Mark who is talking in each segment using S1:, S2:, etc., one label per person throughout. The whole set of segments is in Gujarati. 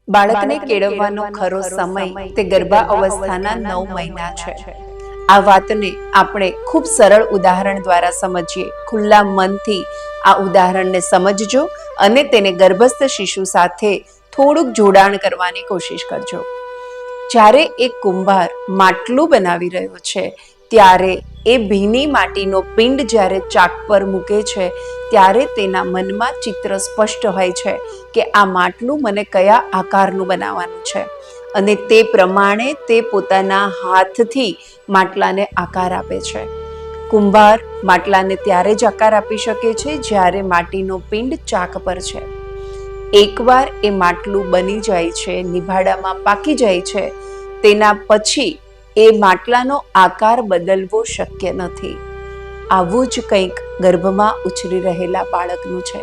S1: બાળકને કેળવવાનો ખરો સમય તે ગર્ભા અવસ્થાના 9 મહિના છે. આ વાતને આપણે ખૂબ સરળ ઉદાહરણ દ્વારા સમજીએ. ખુલ્લા મનથી આ ઉદાહરણને સમજજો અને તેને ગર્ભસ્થ શિશુ સાથે થોડુંક જોડાણ કરવાની કોશિશ કરજો. જ્યારે એક કુંભાર માટલું બનાવી રહ્યો છે ત્યારે એ ભીની માટીનો પિંડ જ્યારે ચાક પર મૂકે છે ત્યારે તેના મનમાં ચિત્ર સ્પષ્ટ હોય છે કે આ માટલું મને કયા આકારનું બનાવવાનું છે અને તે પ્રમાણે તે પોતાના હાથથી માટલાને આકાર આપે છે. કુંભાર માટલાને ત્યારે જ આકાર આપી શકે છે જ્યારે માટીનો પિંડ ચાક પર છે. એકવાર એ માટલું બની જાય છે, નિભાડામાં પાકી જાય છે, તેના પછી એ માટલાનો આકાર બદલવો શક્ય નથી. આવું જ કંઈક ગર્ભમાં ઉછરી રહેલા બાળકનું છે.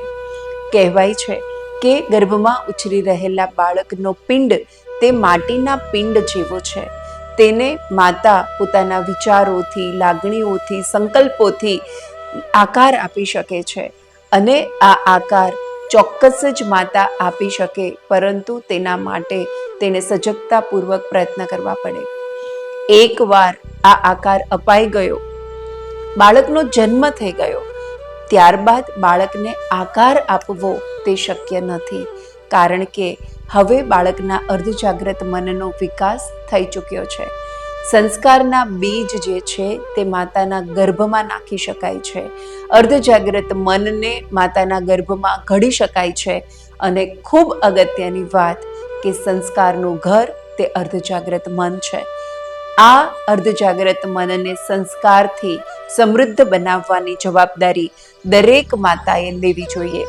S1: કહેવાય છે કે ગર્ભમાં ઉછરી રહેલા બાળકનો પિંડ તે માટીના પિંડ જેવો છે. તેને માતા પોતાના વિચારોથી, લાગણીઓથી, સંકલ્પોથી આકાર આપી શકે છે અને આ આકાર ચોક્કસ જ માતા આપી શકે, પરંતુ તેના માટે તેને સજગતાપૂર્વક પ્રયત્ન કરવા પડે. એકવાર આ આકાર અપાઈ ગયો, બાળકનો જન્મ થઈ ગયો, ત્યારબાદ બાળકને આકાર આપવો તે શક્ય નથી, કારણ કે હવે બાળકના અર્ધજાગ્રત મનનો વિકાસ થઈ ચૂક્યો છે. સંસ્કારના બીજ જે છે તે માતાના ગર્ભમાં નાખી શકાય છે. અર્ધજાગ્રત મનને માતાના ગર્ભમાં ઘડી શકાય છે. અને ખૂબ અગત્યની વાત કે સંસ્કારનું ઘર તે અર્ધજાગ્રત મન છે. આ અર્ધજાગ્રત મનને સંસ્કારથી સમૃદ્ધ બનાવવાની જવાબદારી દરેક માતાએ લેવી જોઈએ.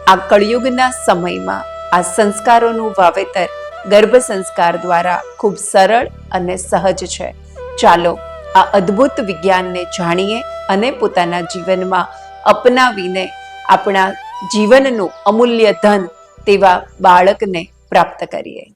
S1: આ કળિયુગના સમયમાં આ સંસ્કારોનું વાવેતર ગર્ભ સંસ્કાર દ્વારા ખૂબ સરળ અને સહજ છે. ચાલો આ અદ્ભુત વિજ્ઞાનને જાણીએ અને પોતાના જીવનમાં અપનાવીને આપણા જીવનનું અમૂલ્ય ધન તેવા બાળકને પ્રાપ્ત કરીએ.